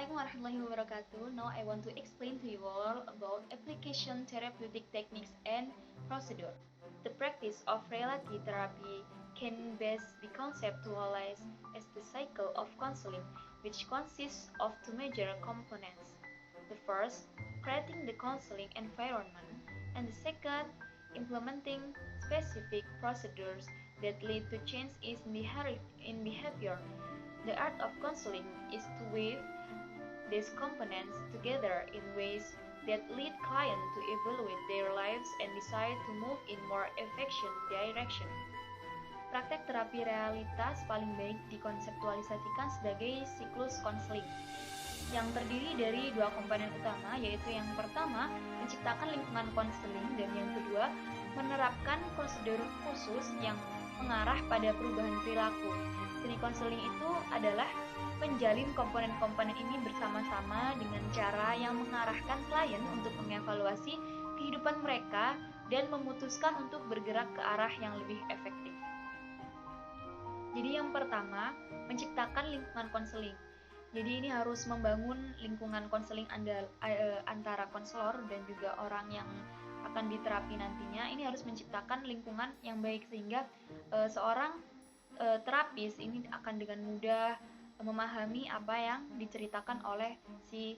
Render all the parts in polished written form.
Assalamualaikum warahmatullahi wabarakatuh. Now I want to explain to you all about application therapeutic techniques and procedure. The practice of reality therapy can best be conceptualized as the cycle of counseling, which consists of two major components. The first, creating the counseling environment, and the second, implementing specific procedures that lead to change in behavior. The art of counseling is to weave these components together in ways that lead clients to evaluate their lives and decide to move in more effective direction. Praktek terapi realitas paling baik dikonseptualisasikan sebagai siklus konseling yang terdiri dari dua komponen utama, yaitu yang pertama, menciptakan lingkungan konseling, dan yang kedua, menerapkan prosedur khusus yang mengarah pada perubahan perilaku. Seni konseling itu adalah menjalin komponen-komponen ini bersama-sama dengan cara yang mengarahkan klien untuk mengevaluasi kehidupan mereka dan memutuskan untuk bergerak ke arah yang lebih efektif. Jadi yang pertama, menciptakan lingkungan konseling. Jadi ini harus membangun lingkungan konseling antara konselor dan juga orang yang akan diterapi nantinya. Ini harus menciptakan lingkungan yang baik sehingga seorang terapis ini akan dengan mudah memahami apa yang diceritakan oleh si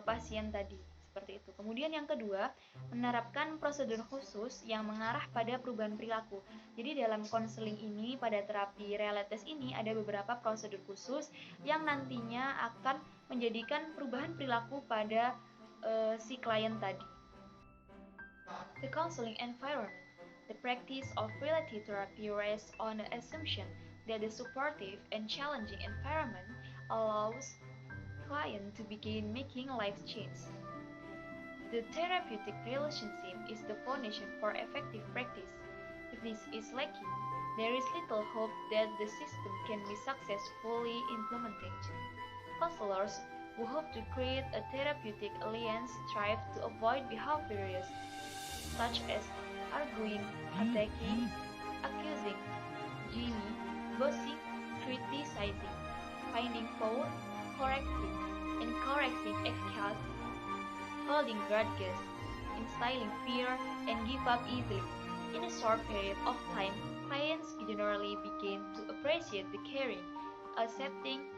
pasien tadi, seperti itu. Kemudian yang kedua, menerapkan prosedur khusus yang mengarah pada perubahan perilaku. Jadi dalam konseling ini, pada terapi realitas ini ada beberapa prosedur khusus yang nantinya akan menjadikan perubahan perilaku pada si klien tadi. The counseling environment. The practice of reality therapy rests on the assumption that the supportive and challenging environment allows client to begin making life change. The therapeutic relationship is the foundation for effective practice. If this is lacking, there is little hope that the system can be successfully implemented. Counselors who hope to create a therapeutic alliance strive to avoid behaviors such as arguing, attacking, accusing, ginny, bossing, criticizing, finding fault, correcting, encouraging excuse, holding grudges, instilling fear, and give up easily. In a short period of time, clients generally begin to appreciate the caring, accepting,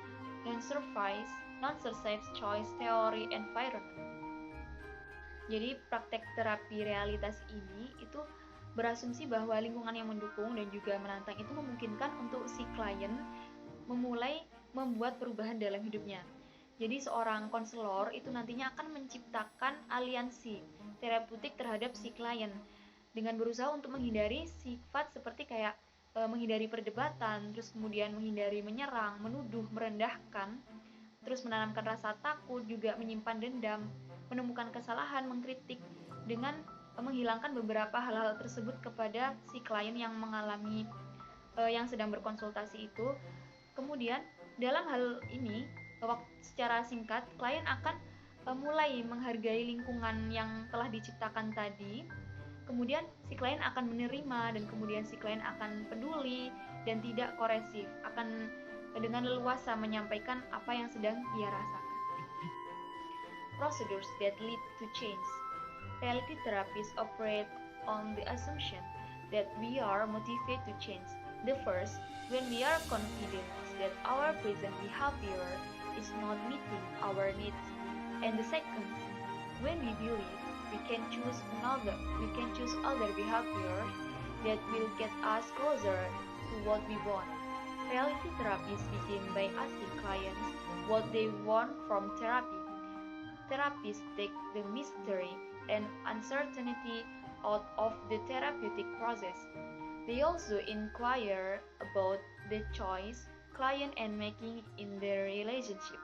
non-survive choice theory environment. Jadi praktek terapi realitas ini itu berasumsi bahwa lingkungan yang mendukung dan juga menantang itu memungkinkan untuk si klien memulai membuat perubahan dalam hidupnya. Jadi seorang konselor itu nantinya akan menciptakan aliansi terapeutik terhadap si klien dengan berusaha untuk menghindari sifat seperti kayak menghindari perdebatan, terus kemudian menghindari menyerang, menuduh, merendahkan, terus menanamkan rasa takut, juga menyimpan dendam, menemukan kesalahan, mengkritik, dengan menghilangkan beberapa hal-hal tersebut kepada si klien yang mengalami yang sedang berkonsultasi itu. Kemudian dalam hal ini secara singkat klien akan mulai menghargai lingkungan yang telah diciptakan tadi. Kemudian si klien akan menerima dan kemudian si klien akan peduli dan tidak koresif, akan dengan leluasa menyampaikan apa yang sedang ia rasakan. Procedures that lead to change. Reality therapists operate on the assumption that we are motivated to change. The first, when we are confident that our present behavior is not meeting our needs. And the second, when we believe we can choose other behaviors that will get us closer to what we want. Reality therapists begin by asking clients what they want from therapy. Therapists take the mystery and uncertainty out of the therapeutic process. They also inquire about the choice client and making in their relationship.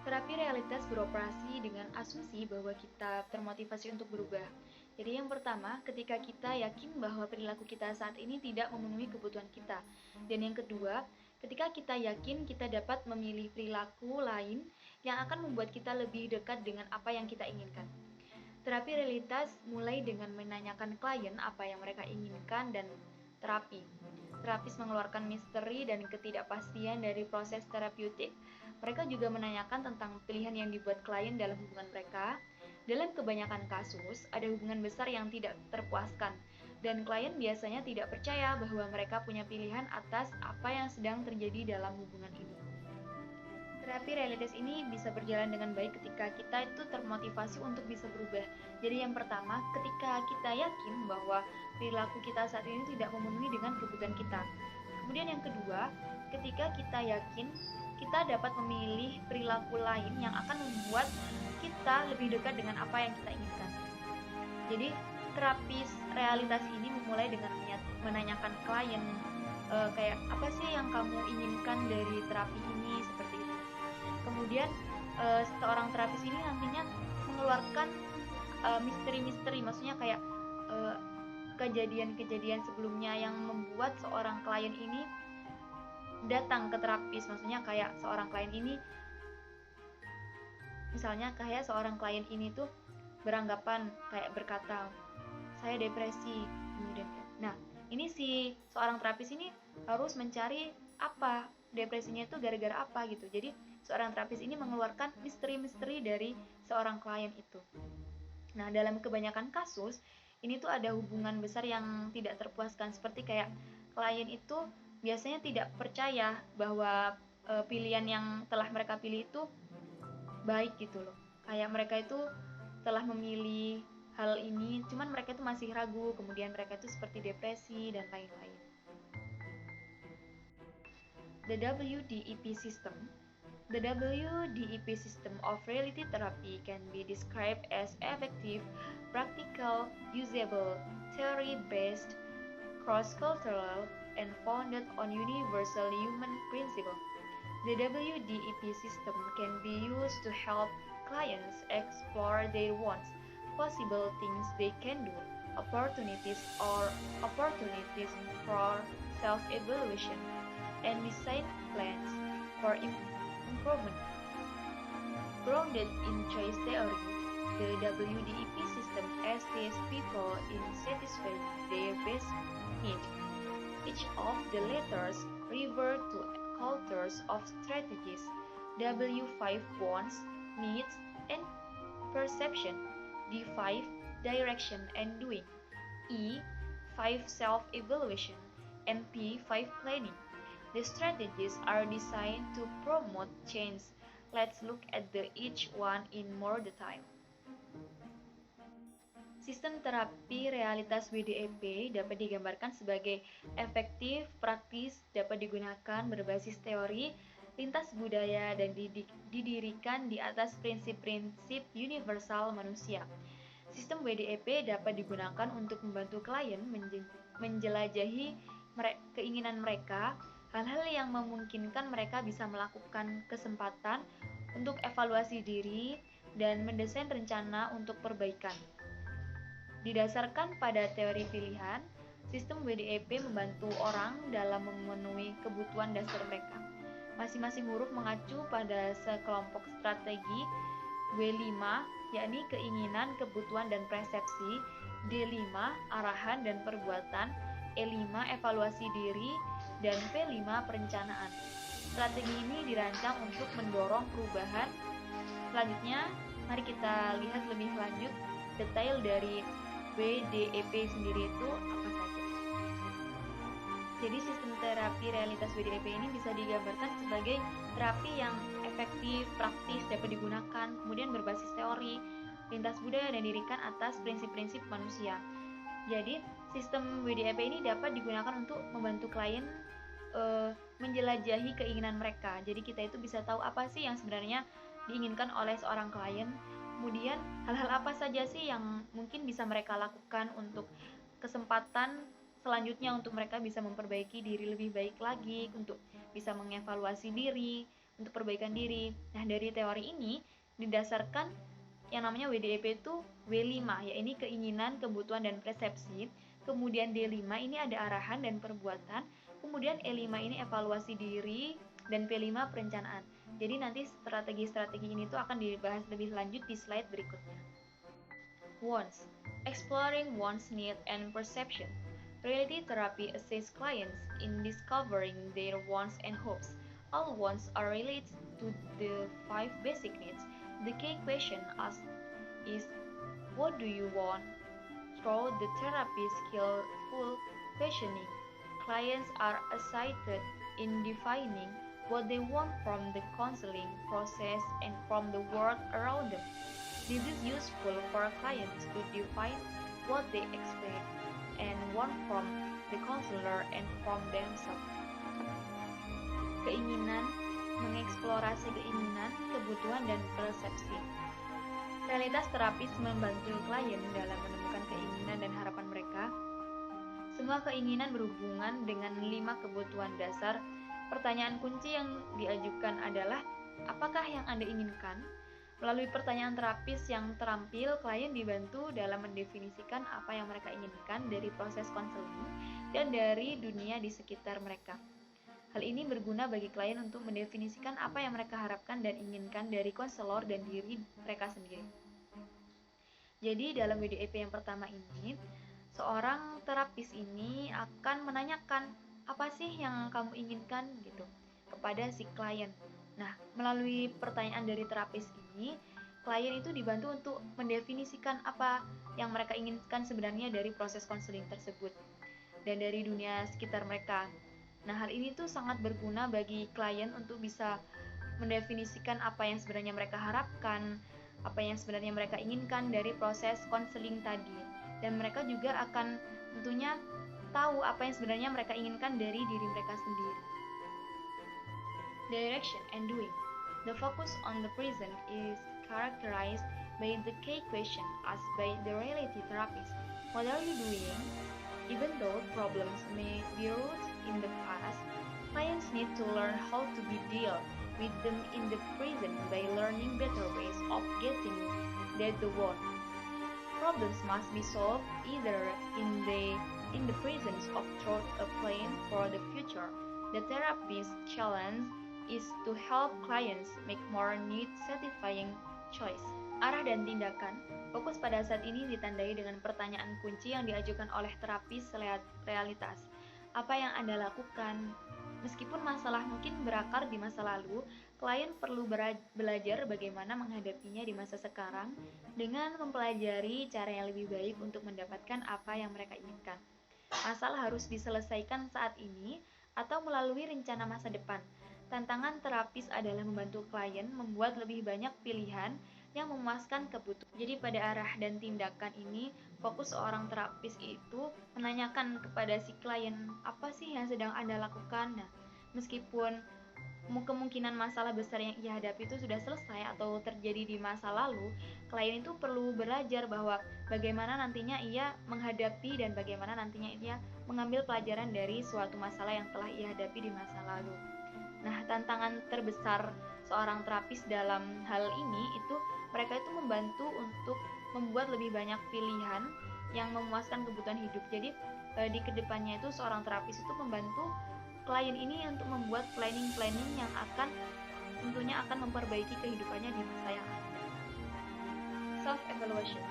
Terapi realitas beroperasi dengan asumsi bahwa kita termotivasi untuk berubah. Jadi yang pertama, ketika kita yakin bahwa perilaku kita saat ini tidak memenuhi kebutuhan kita. Dan yang kedua, ketika kita yakin kita dapat memilih perilaku lain yang akan membuat kita lebih dekat dengan apa yang kita inginkan. Terapi realitas mulai dengan menanyakan klien apa yang mereka inginkan dan terapi. terapis mengeluarkan misteri dan ketidakpastian dari proses terapeutik, mereka juga menanyakan tentang pilihan yang dibuat klien dalam hubungan mereka. Dalam kebanyakan kasus, ada hubungan besar yang tidak terpuaskan, dan klien biasanya tidak percaya bahwa mereka punya pilihan atas apa yang sedang terjadi dalam hubungan ini. Terapi realitas ini bisa berjalan dengan baik ketika kita itu termotivasi untuk bisa berubah. Jadi yang pertama, ketika kita yakin bahwa perilaku kita saat ini tidak memenuhi dengan kebutuhan kita. Kemudian yang kedua, ketika kita yakin kita dapat memilih perilaku lain yang akan membuat kita lebih dekat dengan apa yang kita inginkan. Jadi terapis realitas ini memulai dengan menanyakan klien kayak apa sih yang kamu inginkan dari terapi ini, seperti itu. Kemudian seorang terapis ini nantinya mengeluarkan misteri-misteri, maksudnya kayak kejadian-kejadian sebelumnya yang membuat seorang klien ini datang ke terapis. Maksudnya kayak seorang klien ini, misalnya kayak seorang klien ini tuh beranggapan kayak berkata, saya depresi. Kemudian, nah ini si seorang terapis ini harus mencari apa depresinya itu gara-gara apa gitu. Jadi seorang terapis ini mengeluarkan misteri-misteri dari seorang klien itu. Nah, dalam kebanyakan kasus, ini tuh ada hubungan besar yang tidak terpuaskan, seperti kayak klien itu biasanya tidak percaya bahwa pilihan yang telah mereka pilih itu baik gitu loh. Kayak mereka itu telah memilih hal ini, cuman mereka itu masih ragu, kemudian mereka itu seperti depresi dan lain-lain. The WDEP system. The WDEP system of reality therapy can be described as effective, practical, usable, theory-based, cross-cultural, and founded on universal human principles. The WDEP system can be used to help clients explore their wants, possible things they can do, opportunities for self-evaluation, and design plans for improvement. Grounded in choice theory, the WDEP system assists people in satisfying their best needs. Each of the letters refer to cultures of strategies. W5 wants, needs, and perception. D5 direction and doing. E5 self-evaluation. And P5 planning. The strategies are designed to promote change. Let's look at each one in more detail. Sistem terapi realitas WDEP dapat digambarkan sebagai efektif, praktis, dapat digunakan berbasis teori, lintas budaya, dan didirikan di atas prinsip-prinsip universal manusia. Sistem WDEP dapat digunakan untuk membantu klien menjelajahi keinginan mereka, hal-hal yang memungkinkan mereka bisa melakukan kesempatan untuk evaluasi diri dan mendesain rencana untuk perbaikan. Didasarkan pada teori pilihan, sistem WDEP membantu orang dalam memenuhi kebutuhan dasar mereka. Masing-masing huruf mengacu pada sekelompok strategi. W5 yakni keinginan, kebutuhan, dan persepsi. D5 arahan dan perbuatan. E5 evaluasi diri, dan P5 perencanaan. Strategi ini dirancang untuk mendorong perubahan. Selanjutnya, mari kita lihat lebih lanjut detail dari WDEP sendiri itu apa saja. Jadi sistem terapi realitas WDEP ini bisa digambarkan sebagai terapi yang efektif, praktis, dapat digunakan, kemudian berbasis teori, lintas budaya, dan didirikan atas prinsip-prinsip manusia. Jadi sistem WDEP ini dapat digunakan untuk membantu klien menjelajahi keinginan mereka. Jadi kita itu bisa tahu apa sih yang sebenarnya diinginkan oleh seorang klien. Kemudian hal-hal apa saja sih yang mungkin bisa mereka lakukan untuk kesempatan selanjutnya untuk mereka bisa memperbaiki diri lebih baik lagi, untuk bisa mengevaluasi diri, untuk perbaikan diri. Nah, dari teori ini didasarkan yang namanya WDEP itu W5, yaitu keinginan, kebutuhan, dan persepsi. Kemudian D5 ini ada arahan dan perbuatan. Kemudian E5 ini evaluasi diri, dan P5 perencanaan. Jadi nanti strategi-strategi ini tuh akan dibahas lebih lanjut di slide berikutnya. Wants. Exploring wants, need, and perception. Reality therapy assists clients in discovering their wants and hopes. All wants are related to the five basic needs. The key question asked is, what do you want? Through the therapy skillful questioning, clients are assisted in defining what they want from the counseling process and from the world around them. This is useful for clients to define what they expect and want from the counselor and from themselves. Keinginan, mengeksplorasi keinginan, kebutuhan, dan persepsi. Realitas terapis membantu klien dalam menemukan keinginan dan harapan mereka. Semua keinginan berhubungan dengan 5 kebutuhan dasar. Pertanyaan kunci yang diajukan adalah, apakah yang Anda inginkan? Melalui pertanyaan terapis yang terampil, klien dibantu dalam mendefinisikan apa yang mereka inginkan dari proses konseling dan dari dunia di sekitar mereka. Hal ini berguna bagi klien untuk mendefinisikan apa yang mereka harapkan dan inginkan dari konselor dan diri mereka sendiri. Jadi dalam WDEP yang pertama ini, seorang terapis ini akan menanyakan apa sih yang kamu inginkan gitu kepada si klien. Nah, melalui pertanyaan dari terapis ini, klien itu dibantu untuk mendefinisikan apa yang mereka inginkan sebenarnya dari proses konseling tersebut dan dari dunia sekitar mereka. Nah, hal ini tuh sangat berguna bagi klien untuk bisa mendefinisikan apa yang sebenarnya mereka harapkan, apa yang sebenarnya mereka inginkan dari proses konseling tadi. Dan mereka juga akan tentunya tahu apa yang sebenarnya mereka inginkan dari diri mereka sendiri. Direction and doing. The focus on the present is characterized by the key question asked by the reality therapist. What are you doing? Even though problems may be rooted in the past, clients need to learn how to deal with them in the present by learning better ways of getting that they want. Problems must be solved either in the presence of through a plan for the future. The therapist's challenge is to help clients make more need-satisfying choice. Arah dan tindakan. Fokus pada saat ini ditandai dengan pertanyaan kunci yang diajukan oleh terapis realitas. Apa yang Anda lakukan? Meskipun masalah mungkin berakar di masa lalu, klien perlu belajar bagaimana menghadapinya di masa sekarang dengan mempelajari cara yang lebih baik untuk mendapatkan apa yang mereka inginkan. Masalah harus diselesaikan saat ini atau melalui rencana masa depan. Tantangan terapis adalah membantu klien membuat lebih banyak pilihan yang memuaskan kebutuhan. Jadi pada arah dan tindakan ini, fokus seorang terapis itu menanyakan kepada si klien, apa sih yang sedang Anda lakukan? Nah, meskipun kemungkinan masalah besar yang ia hadapi itu sudah selesai atau terjadi di masa lalu, klien itu perlu belajar bahwa bagaimana nantinya ia menghadapi dan bagaimana nantinya ia mengambil pelajaran dari suatu masalah yang telah ia hadapi di masa lalu. Nah, tantangan terbesar seorang terapis dalam hal ini itu mereka itu membantu untuk membuat lebih banyak pilihan yang memuaskan kebutuhan hidup. Jadi di kedepannya itu seorang terapis itu membantu klien ini untuk membuat planning-planning yang tentunya akan memperbaiki kehidupannya di masa yang akan datang. Self-evaluation.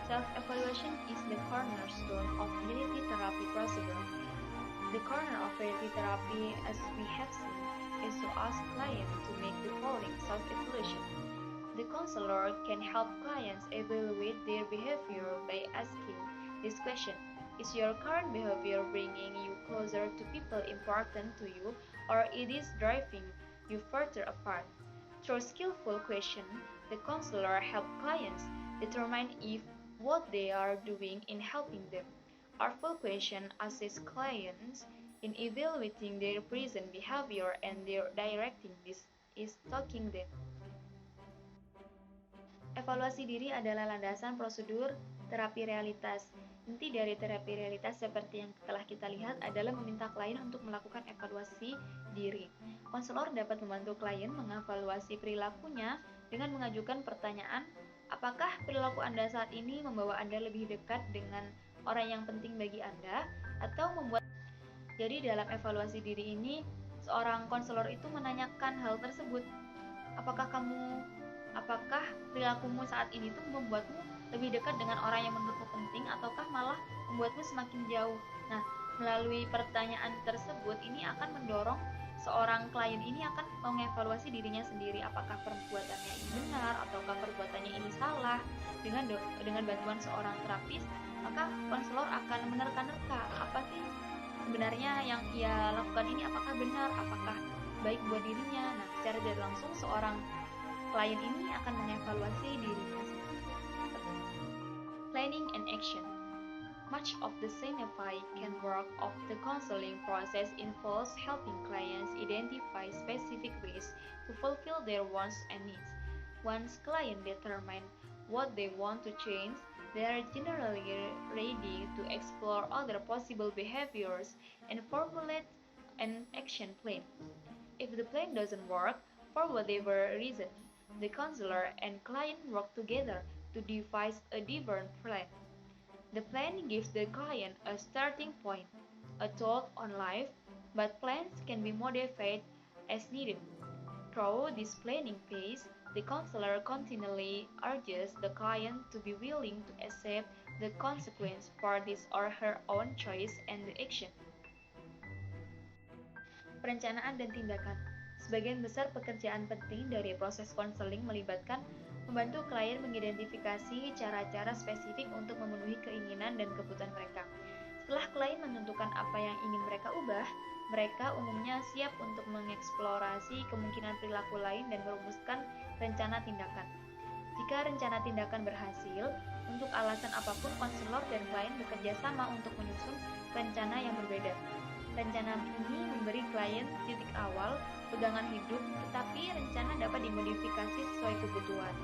Self-evaluation is the cornerstone of reality therapy procedure. The corner of reality therapy, as we have seen, is to ask clients to make the following self-evaluation. The counselor can help clients evaluate their behavior by asking this question. Is your current behavior bringing you closer to people important to you, or it is driving you further apart? Through skillful question, the counselor helps clients determine if what they are doing in helping them. Artful question assists clients in evaluating their present behavior and their directing this is talking them. Evaluasi diri adalah landasan prosedur terapi realitas. Inti dari terapi realitas seperti yang telah kita lihat adalah meminta klien untuk melakukan evaluasi diri. Konselor dapat membantu klien mengevaluasi perilakunya dengan mengajukan pertanyaan, apakah perilaku Anda saat ini membawa Anda lebih dekat dengan orang yang penting bagi Anda atau membuat. Jadi dalam evaluasi diri ini, seorang konselor itu menanyakan hal tersebut. Apakah perilakumu saat ini tuh membuatmu lebih dekat dengan orang yang menurutmu penting ataukah malah membuatmu semakin jauh? Nah, melalui pertanyaan tersebut ini akan mendorong seorang klien ini akan mengevaluasi dirinya sendiri, apakah perbuatannya ini benar ataukah perbuatannya ini salah. Dengan bantuan seorang terapis, maka konselor akan menerka-nerka apa sih sebenarnya yang ia lakukan ini, apakah benar, apakah baik buat dirinya. Nah, secara tidak langsung seorang klien ini akan mengevaluasi dirinya sendiri. Planning and action. Much of the significant work of the counseling process involves helping clients identify specific ways to fulfill their wants and needs. Once clients determine what they want to change, they are generally ready to explore other possible behaviors and formulate an action plan. If the plan doesn't work, for whatever reason, the counselor and client work together to devise a different plan. The plan gives the client a starting point, a thought on life, but plans can be modified as needed. Through this planning phase, the counselor continually urges the client to be willing to accept the consequence for his or her own choice and the action. Perencanaan dan tindakan. Sebagian besar pekerjaan penting dari proses konseling melibatkan membantu klien mengidentifikasi cara-cara spesifik untuk memenuhi keinginan dan kebutuhan mereka. Setelah klien menentukan apa yang ingin mereka ubah, mereka umumnya siap untuk mengeksplorasi kemungkinan perilaku lain dan merumuskan rencana tindakan. Jika rencana tindakan berhasil, untuk alasan apapun konselor dan klien bekerja sama untuk menyusun rencana yang berbeda. Rencana ini memberi klien titik awal, pegangan hidup, tetapi rencana dapat dimodifikasi sesuai kebutuhan.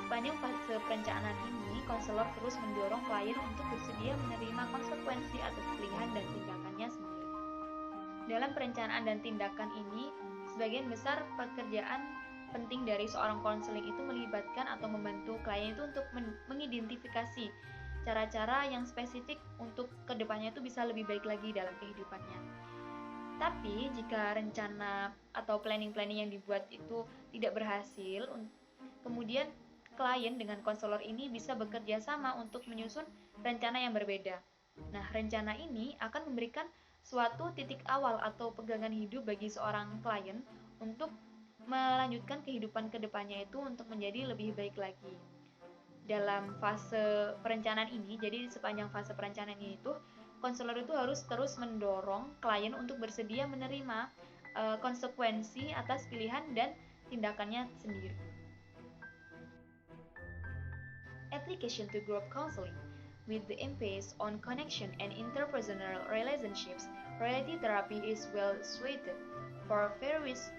Sepanjang fase perencanaan ini, konselor terus mendorong klien untuk bersedia menerima konsekuensi atas pilihan dan tindakannya sendiri. Dalam perencanaan dan tindakan ini, sebagian besar pekerjaan penting dari seorang konseling itu melibatkan atau membantu klien itu untuk mengidentifikasi cara-cara yang spesifik untuk kedepannya itu bisa lebih baik lagi dalam kehidupannya. Tapi jika rencana atau planning-planning yang dibuat itu tidak berhasil, kemudian klien dengan konselor ini bisa bekerja sama untuk menyusun rencana yang berbeda. Nah, rencana ini akan memberikan suatu titik awal atau pegangan hidup bagi seorang klien untuk melanjutkan kehidupan kedepannya itu untuk menjadi lebih baik lagi. Dalam fase perencanaan ini, jadi sepanjang fase perencanaan ini itu, konselor itu harus terus mendorong klien untuk bersedia menerima konsekuensi atas pilihan dan tindakannya sendiri. Application to group counseling. With the emphasis on connection and interpersonal relationships, reality therapy is well suited for various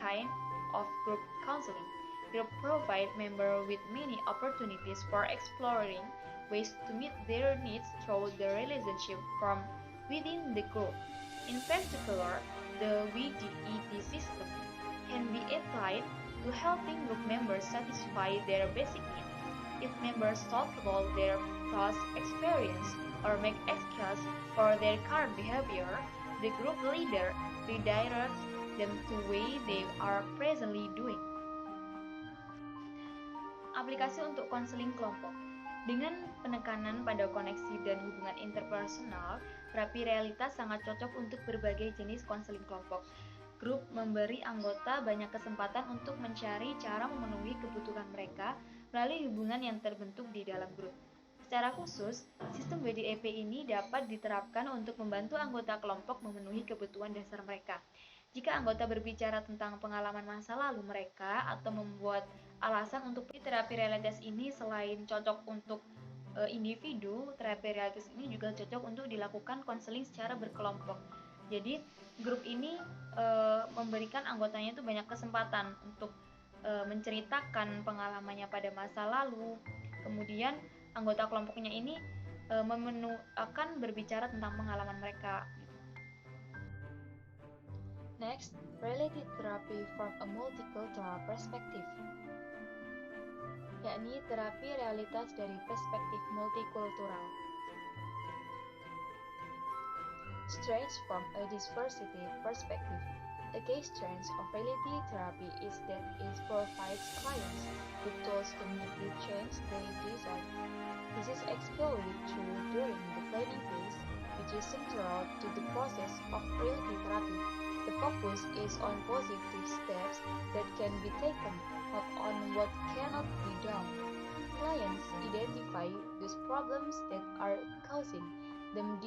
kind of group counseling. Group provide members with many opportunities for exploring ways to meet their needs through the relationship from within the group. In particular, the VDET system can be applied to helping group members satisfy their basic needs. If members talk about their past experience or make excuses for their current behavior, the group leader redirects them to way they are presently doing. Aplikasi untuk konseling kelompok. Dengan penekanan pada koneksi dan hubungan interpersonal, terapi realitas sangat cocok untuk berbagai jenis konseling kelompok. Grup memberi anggota banyak kesempatan untuk mencari cara memenuhi kebutuhan mereka melalui hubungan yang terbentuk di dalam grup. Secara khusus, sistem WDEP ini dapat diterapkan untuk membantu anggota kelompok memenuhi kebutuhan dasar mereka. Jika anggota berbicara tentang pengalaman masa lalu mereka atau membuat alasan untuk terapi realitas ini selain cocok untuk individu, terapi realitas ini juga cocok untuk dilakukan konseling secara berkelompok. Jadi, grup ini memberikan anggotanya itu banyak kesempatan untuk menceritakan pengalamannya pada masa lalu. Kemudian anggota kelompoknya ini akan berbicara tentang pengalaman mereka. Next, related therapy from a multicultural perspective, yakni terapi realitas dari perspektif multikultural. Strengths from a diversity perspective. The key strength of reality therapy is that it provides clients with tools to meet the change they desire. This is explored through during the planning phase, which is central to the process of reality therapy. The focus is on positive steps that can be taken, not on what cannot be done. Clients identify those problems that are causing them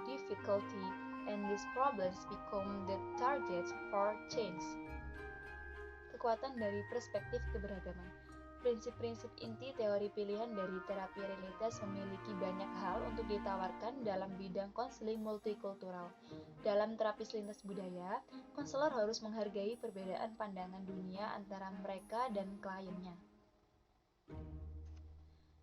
difficulty, and these problems become the targets for change. Kekuatan dari perspektif keberagaman. Prinsip-prinsip inti teori pilihan dari terapi realitas memiliki banyak hal untuk ditawarkan dalam bidang konseling multikultural. Dalam terapis lintas budaya, konselor harus menghargai perbedaan pandangan dunia antara mereka dan kliennya.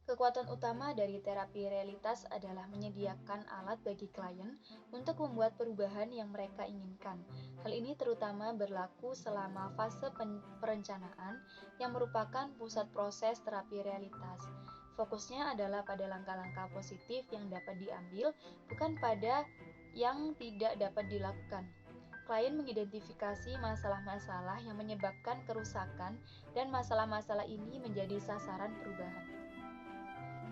Kekuatan utama dari terapi realitas adalah menyediakan alat bagi klien untuk membuat perubahan yang mereka inginkan. Hal ini terutama berlaku selama fase perencanaan yang merupakan pusat proses terapi realitas. Fokusnya adalah pada langkah-langkah positif yang dapat diambil, bukan pada yang tidak dapat dilakukan. Klien mengidentifikasi masalah-masalah yang menyebabkan kerusakan, dan masalah-masalah ini menjadi sasaran perubahan.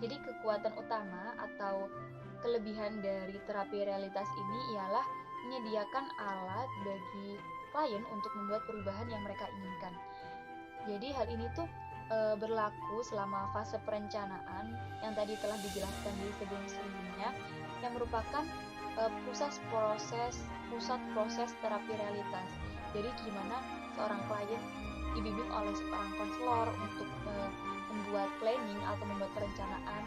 Jadi kekuatan utama atau kelebihan dari terapi realitas ini ialah menyediakan alat bagi klien untuk membuat perubahan yang mereka inginkan. Jadi hal ini tuh berlaku selama fase perencanaan yang tadi telah dijelaskan di sebelum-sebelumnya, yang merupakan pusat proses terapi realitas. Jadi di mana seorang klien dibimbing oleh seorang konselor untuk membuat planning atau membuat perencanaan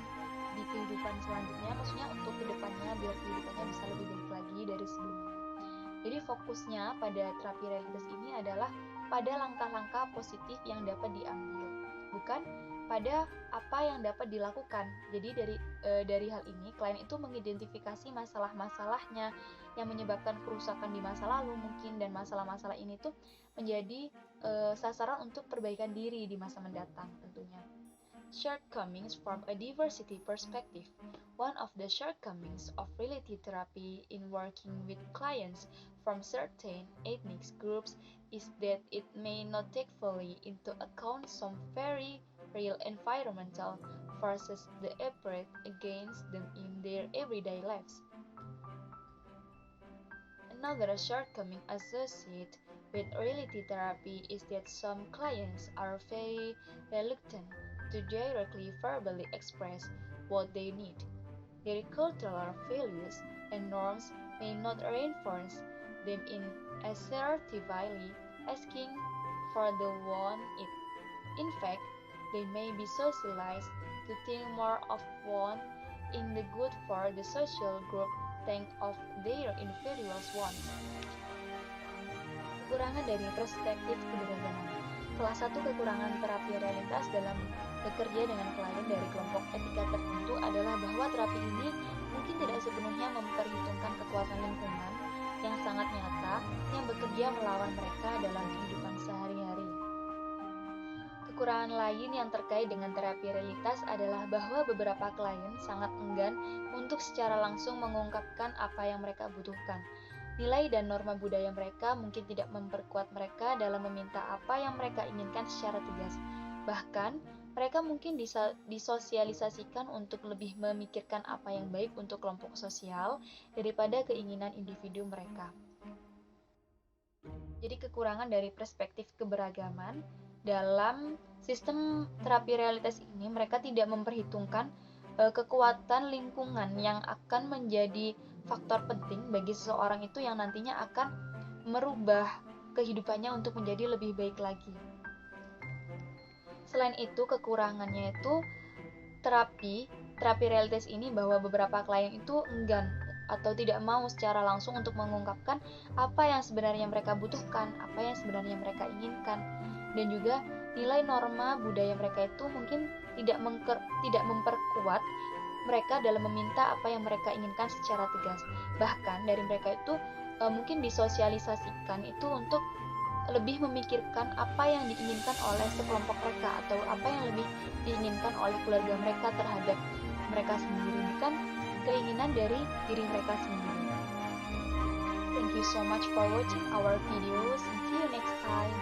di kehidupan selanjutnya, maksudnya untuk kedepannya biar kehidupannya bisa lebih baik lagi dari sebelumnya. Jadi fokusnya pada terapi realitas ini adalah pada langkah-langkah positif yang dapat diambil, bukan pada apa yang dapat dilakukan. Jadi dari hal ini klien itu mengidentifikasi masalah-masalahnya yang menyebabkan kerusakan di masa lalu mungkin, dan masalah-masalah ini tuh menjadi sasaran untuk perbaikan diri di masa mendatang tentunya. Shortcomings from a diversity perspective. One of the shortcomings of reality therapy in working with clients from certain ethnic groups is that it may not take fully into account some very real environmental forces that operate against them in their everyday lives. Another shortcoming associated with reality therapy is that some clients are very reluctant to directly verbally express what they need. Their cultural values and norms may not reinforce them in assertively asking for the want it. In fact, they may be socialized to think more of want in the good for the social group than of their inferior wants. Kekurangan dari perspektif keberagaman. Salah satu kekurangan terapi realitas dalam bekerja dengan klien dari kelompok etika tertentu adalah bahwa terapi ini mungkin tidak sepenuhnya memperhitungkan kekuatan lingkungan yang sangat nyata yang bekerja melawan mereka dalam kehidupan sehari-hari. Kekurangan lain yang terkait dengan terapi realitas adalah bahwa beberapa klien sangat enggan untuk secara langsung mengungkapkan apa yang mereka butuhkan. Nilai dan norma budaya mereka mungkin tidak memperkuat mereka dalam meminta apa yang mereka inginkan secara tegas. Bahkan, mereka mungkin disosialisasikan untuk lebih memikirkan apa yang baik untuk kelompok sosial daripada keinginan individu mereka. Jadi kekurangan dari perspektif keberagaman dalam sistem terapi realitas ini, mereka tidak memperhitungkan kekuatan lingkungan yang akan menjadi faktor penting bagi seseorang itu yang nantinya akan merubah kehidupannya untuk menjadi lebih baik lagi. Selain itu, kekurangannya itu terapi realitas ini bahwa beberapa klien itu enggan atau tidak mau secara langsung untuk mengungkapkan apa yang sebenarnya mereka butuhkan, apa yang sebenarnya mereka inginkan, dan juga nilai norma budaya mereka itu mungkin tidak memperkuat mereka dalam meminta apa yang mereka inginkan secara tegas. Bahkan dari mereka itu mungkin disosialisasikan itu untuk lebih memikirkan apa yang diinginkan oleh sekelompok mereka atau apa yang lebih diinginkan oleh keluarga mereka terhadap mereka sendiri, bukan keinginan dari diri mereka sendiri. Thank you so much for watching our videos, and see you next time.